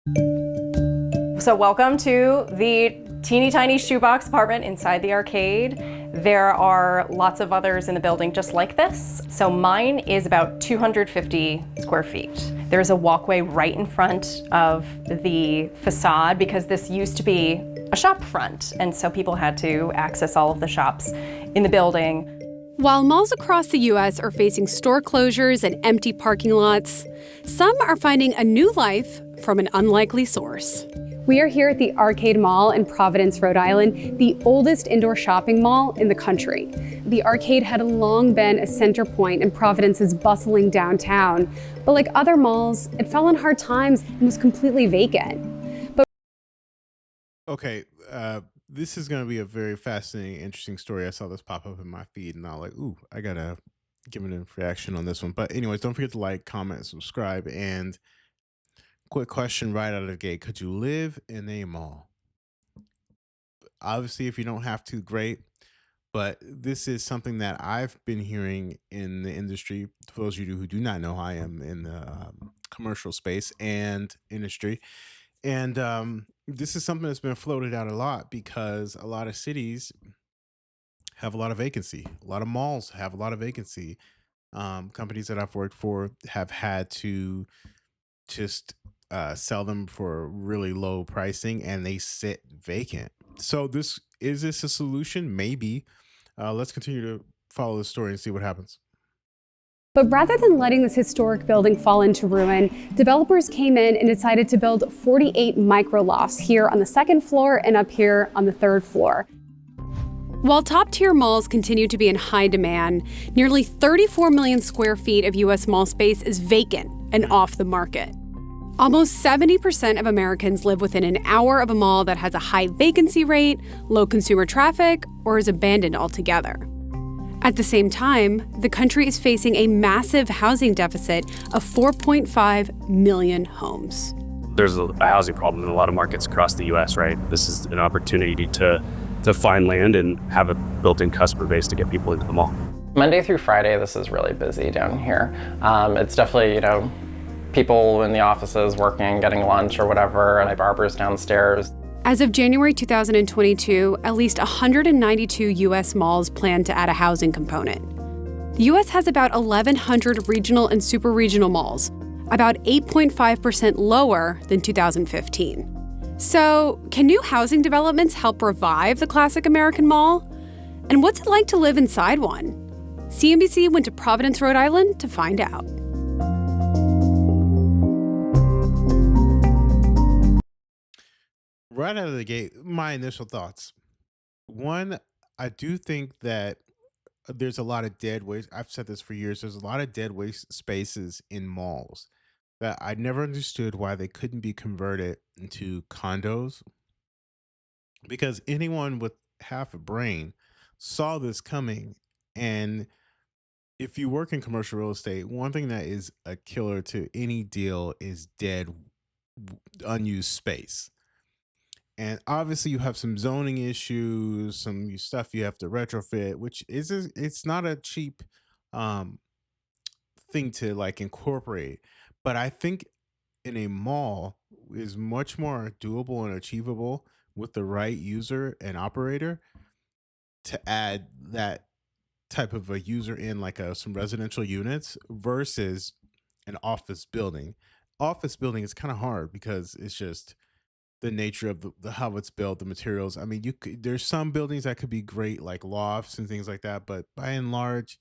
So welcome to the teeny tiny shoebox apartment inside the arcade. There are lots of others in the building just like this. So mine is about 250 square feet. There's a walkway right in front of the facade because this used to be a shop front, and so people had to access all of the shops in the building. While malls across the U.S. are facing store closures and empty parking lots, some are finding a new life from an unlikely source. We are here at the Arcade Mall in Providence, Rhode Island, the oldest indoor shopping mall in the country. The arcade had long been a center point in Providence's bustling downtown, but like other malls, it fell on hard times and was completely vacant. Okay, this is going to be a very fascinating, interesting story. I saw this pop up in my feed, and I was like, ooh, I got to give an reaction on this one. But anyways, don't forget to like, comment, subscribe, and quick question right out of the gate. Could you live in a mall? Obviously, if you don't have to, great. But this is something that I've been hearing in the industry. For those of you who do not know, I am in the commercial space and industry. And this is something that's been floated out a lot because a lot of cities have a lot of vacancy. A lot of malls have a lot of vacancy. Companies that I've worked for have had to just sell them for really low pricing, and they sit vacant. So is this a solution? Maybe. Let's continue to follow the story and see what happens. But rather than letting this historic building fall into ruin, developers came in and decided to build 48 micro-lofts here on the second floor and up here on the third floor. While top-tier malls continue to be in high demand, nearly 34 million square feet of U.S. mall space is vacant and off the market. Almost 70% of Americans live within an hour of a mall that has a high vacancy rate, low consumer traffic, or is abandoned altogether. At the same time, the country is facing a massive housing deficit of 4.5 million homes. There's a housing problem in a lot of markets across the U.S., right? This is an opportunity to find land and have a built-in customer base to get people into the mall. Monday through Friday, this is really busy down here. It's definitely, people in the offices working, getting lunch or whatever, and my barber's downstairs. As of January 2022, at least 192 U.S. malls plan to add a housing component. The U.S. has about 1,100 regional and super-regional malls, about 8.5% lower than 2015. So, can new housing developments help revive the classic American mall? And what's it like to live inside one? CNBC went to Providence, Rhode Island to find out. Right out of the gate, my initial thoughts. One, I do think that there's a lot of dead waste. I've said this for years. There's a lot of dead waste spaces in malls that I never understood why they couldn't be converted into condos. Because anyone with half a brain saw this coming. And if you work in commercial real estate, one thing that is a killer to any deal is dead, unused space. And obviously you have some zoning issues, some stuff you have to retrofit, which it's not a cheap thing to like incorporate. But I think in a mall is much more doable and achievable with the right user and operator to add that type of a user in like some residential units versus an office building. Office building is kind of hard because it's just the nature of the how it's built, the materials. I mean, there's some buildings that could be great, like lofts and things like that, but by and large,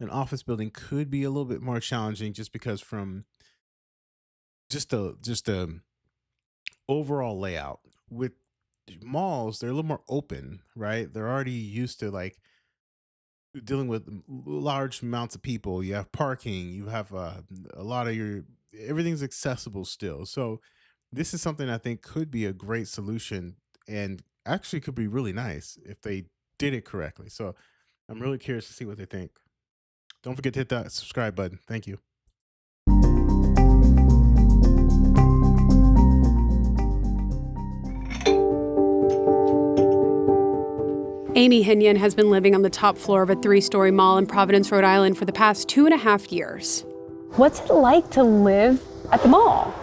an office building could be a little bit more challenging just because from just a overall layout. With malls, they're a little more open, right? They're already used to like dealing with large amounts of people. You have parking, you have a lot of everything's accessible still. So this is something I think could be a great solution and actually could be really nice if they did it correctly. So I'm really curious to see what they think. Don't forget to hit that subscribe button. Thank you. Amy Hinyon has been living on the top floor of a 3-story mall in Providence, Rhode Island for the past 2.5 years. What's it like to live at the mall?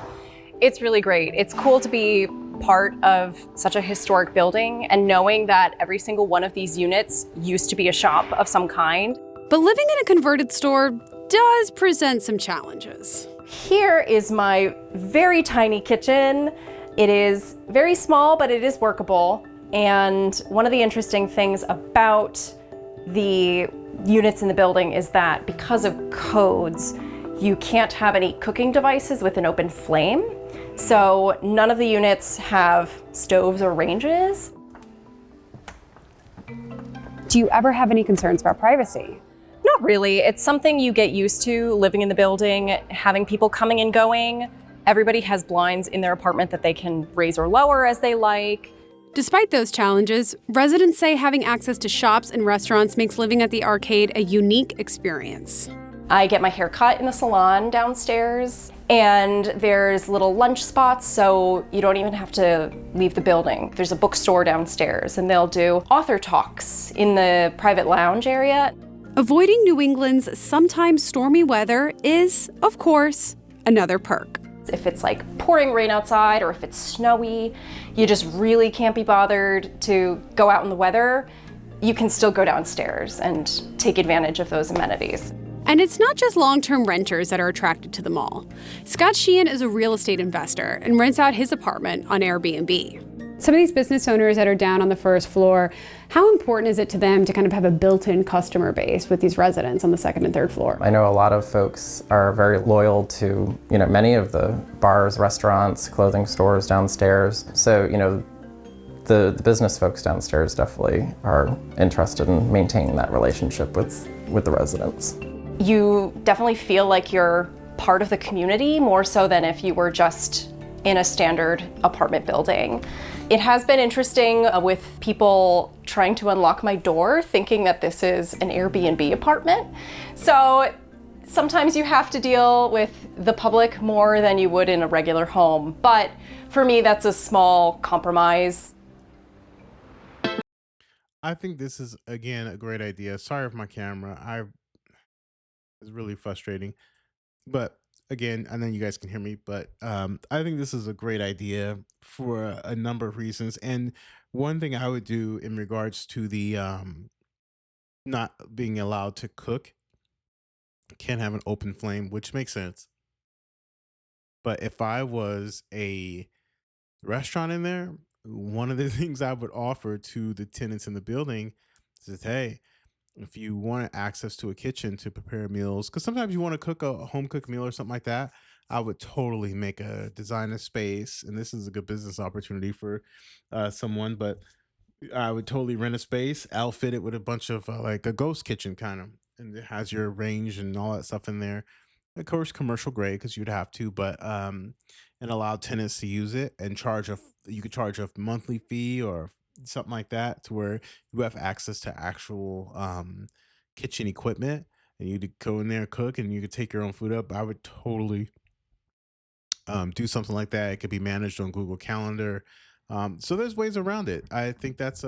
It's really great. It's cool to be part of such a historic building and knowing that every single one of these units used to be a shop of some kind. But living in a converted store does present some challenges. Here is my very tiny kitchen. It is very small, but it is workable. And one of the interesting things about the units in the building is that because of codes, you can't have any cooking devices with an open flame. So none of the units have stoves or ranges. Do you ever have any concerns about privacy? Not really. It's something you get used to living in the building, having people coming and going. Everybody has blinds in their apartment that they can raise or lower as they like. Despite those challenges, residents say having access to shops and restaurants makes living at the arcade a unique experience. I get my hair cut in the salon downstairs, and there's little lunch spots, so you don't even have to leave the building. There's a bookstore downstairs, and they'll do author talks in the private lounge area. Avoiding New England's sometimes stormy weather is, of course, another perk. If it's like pouring rain outside or if it's snowy, you just really can't be bothered to go out in the weather, you can still go downstairs and take advantage of those amenities. And it's not just long-term renters that are attracted to the mall. Scott Sheehan is a real estate investor and rents out his apartment on Airbnb. Some of these business owners that are down on the first floor, how important is it to them to kind of have a built-in customer base with these residents on the second and third floor? I know a lot of folks are very loyal to, many of the bars, restaurants, clothing stores downstairs. So, the business folks downstairs definitely are interested in maintaining that relationship with the residents. You definitely feel like you're part of the community more so than if you were just in a standard apartment building. It has been interesting with people trying to unlock my door thinking that this is an Airbnb apartment. So sometimes you have to deal with the public more than you would in a regular home. But for me, that's a small compromise. I think this is, again, a great idea. Sorry for my camera. It's really frustrating. But again, I know you guys can hear me, but I think this is a great idea for a number of reasons. And one thing I would do in regards to the not being allowed to cook, can't have an open flame, which makes sense. But if I was a restaurant in there, one of the things I would offer to the tenants in the building is, hey, if you want access to a kitchen to prepare meals, because sometimes you want to cook a home cooked meal or something like that, I would totally design a space, and this is a good business opportunity for someone, but I would totally rent a space, outfit it with a bunch of like a ghost kitchen kind of, and it has your range and all that stuff in there. Of course, commercial grade because you'd have to, but and allow tenants to use it and you could charge a monthly fee or something like that to where you have access to actual kitchen equipment and you could go in there and cook and you could take your own food up. I would totally do something like that. It could be managed on Google Calendar. So there's ways around it. I think that's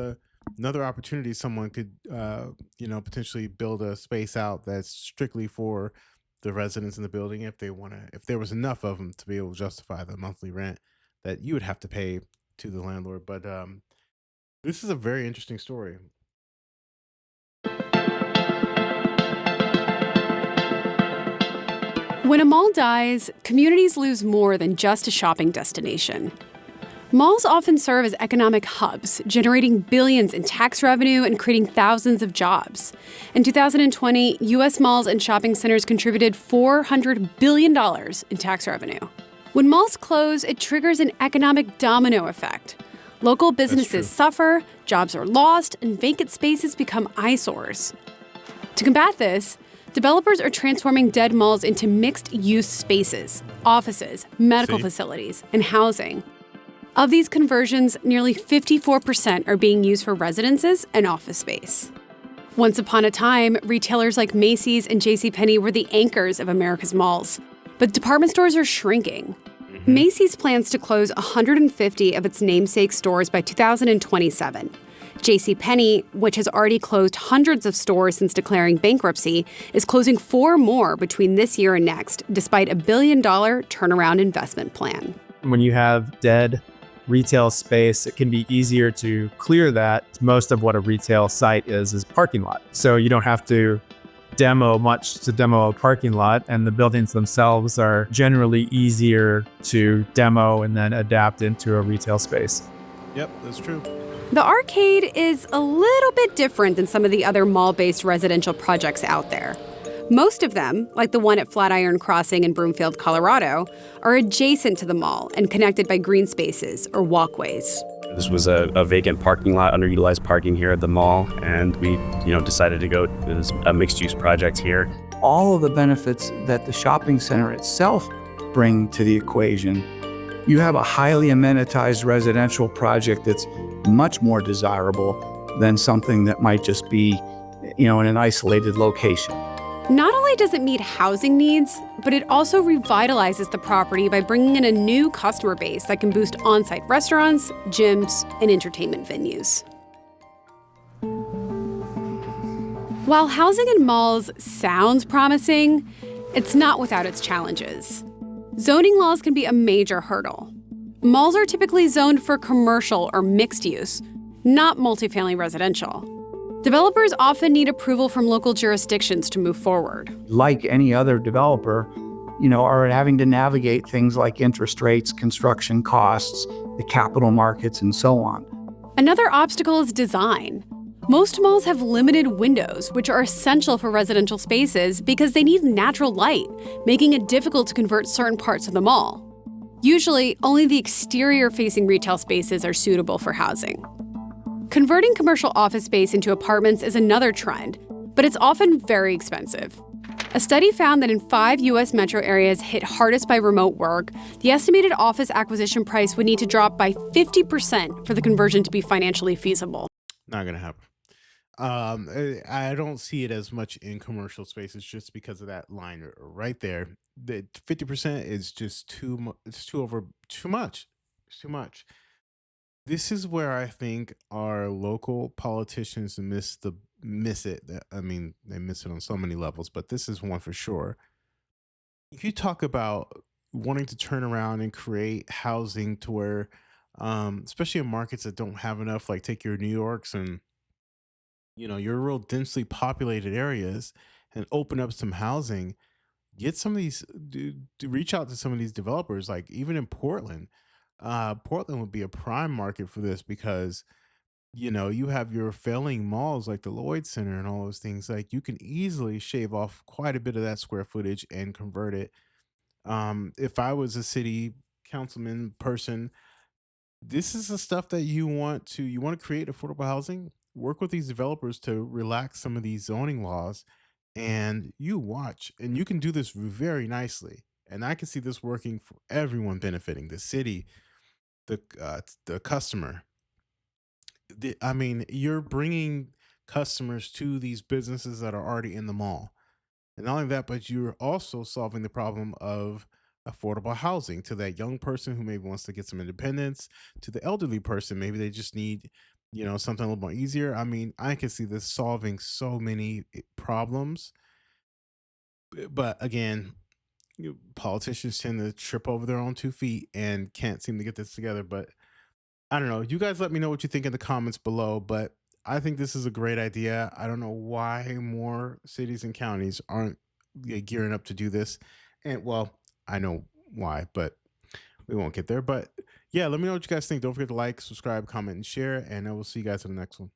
another opportunity. Someone could potentially build a space out that's strictly for the residents in the building if there was enough of them to be able to justify the monthly rent that you would have to pay to the landlord. But this is a very interesting story. When a mall dies, communities lose more than just a shopping destination. Malls often serve as economic hubs, generating billions in tax revenue and creating thousands of jobs. In 2020, U.S. malls and shopping centers contributed $400 billion in tax revenue. When malls close, it triggers an economic domino effect. Local businesses suffer, jobs are lost, and vacant spaces become eyesores. To combat this, developers are transforming dead malls into mixed-use spaces, offices, medical facilities, and housing. Of these conversions, nearly 54% are being used for residences and office space. Once upon a time, retailers like Macy's and JCPenney were the anchors of America's malls. But department stores are shrinking. Macy's plans to close 150 of its namesake stores by 2027. JCPenney, which has already closed hundreds of stores since declaring bankruptcy, is closing 4 more between this year and next, despite a $1 billion turnaround investment plan. When you have dead retail space, it can be easier to clear that. Most of what a retail site is parking lot. So you don't have to demo much to demo a parking lot, and the buildings themselves are generally easier to demo and then adapt into a retail space. Yep, that's true. The Arcade is a little bit different than some of the other mall-based residential projects out there. Most of them, like the one at Flatiron Crossing in Broomfield, Colorado, are adjacent to the mall and connected by green spaces or walkways. This was a vacant parking lot, underutilized parking here at the mall, and we, decided to go as a mixed-use project here. All of the benefits that the shopping center itself bring to the equation, you have a highly amenitized residential project that's much more desirable than something that might just be, in an isolated location. Not only does it meet housing needs, but it also revitalizes the property by bringing in a new customer base that can boost on-site restaurants, gyms, and entertainment venues. While housing in malls sounds promising, it's not without its challenges. Zoning laws can be a major hurdle. Malls are typically zoned for commercial or mixed use, not multifamily residential. Developers often need approval from local jurisdictions to move forward. Like any other developer, are having to navigate things like interest rates, construction costs, the capital markets, and so on. Another obstacle is design. Most malls have limited windows, which are essential for residential spaces because they need natural light, making it difficult to convert certain parts of the mall. Usually, only the exterior-facing retail spaces are suitable for housing. Converting commercial office space into apartments is another trend, but it's often very expensive. A study found that in 5 U.S. metro areas hit hardest by remote work, the estimated office acquisition price would need to drop by 50% for the conversion to be financially feasible. Not going to happen. I don't see it as much in commercial spaces just because of that line right there. The 50% is just too much. It's too much. It's too much. This is where I think our local politicians miss it. I mean, they miss it on so many levels, but this is one for sure. If you talk about wanting to turn around and create housing to where, especially in markets that don't have enough, like take your New Yorks and your real densely populated areas, and open up some housing, get some of these, reach out to some of these developers, like even in Portland. Portland would be a prime market for this because, you have your failing malls like the Lloyd Center and all those things. Like you can easily shave off quite a bit of that square footage and convert it. If I was a city councilman person, this is the stuff that you want to create affordable housing, work with these developers to relax some of these zoning laws, and you watch, and you can do this very nicely. And I can see this working for everyone, benefiting the city, the customer. I mean, you're bringing customers to these businesses that are already in the mall. And not only that, but you're also solving the problem of affordable housing to that young person who maybe wants to get some independence, to the elderly person. Maybe they just need, something a little more easier. I mean, I can see this solving so many problems. But again, politicians tend to trip over their own 2 feet and can't seem to get this together. But I don't know. You guys let me know what you think in the comments below. But I think this is a great idea. I don't know why more cities and counties aren't gearing up to do this. And well, I know why, but we won't get there. But yeah, let me know what you guys think. Don't forget to like, subscribe, comment, and share. And I will see you guys in the next one.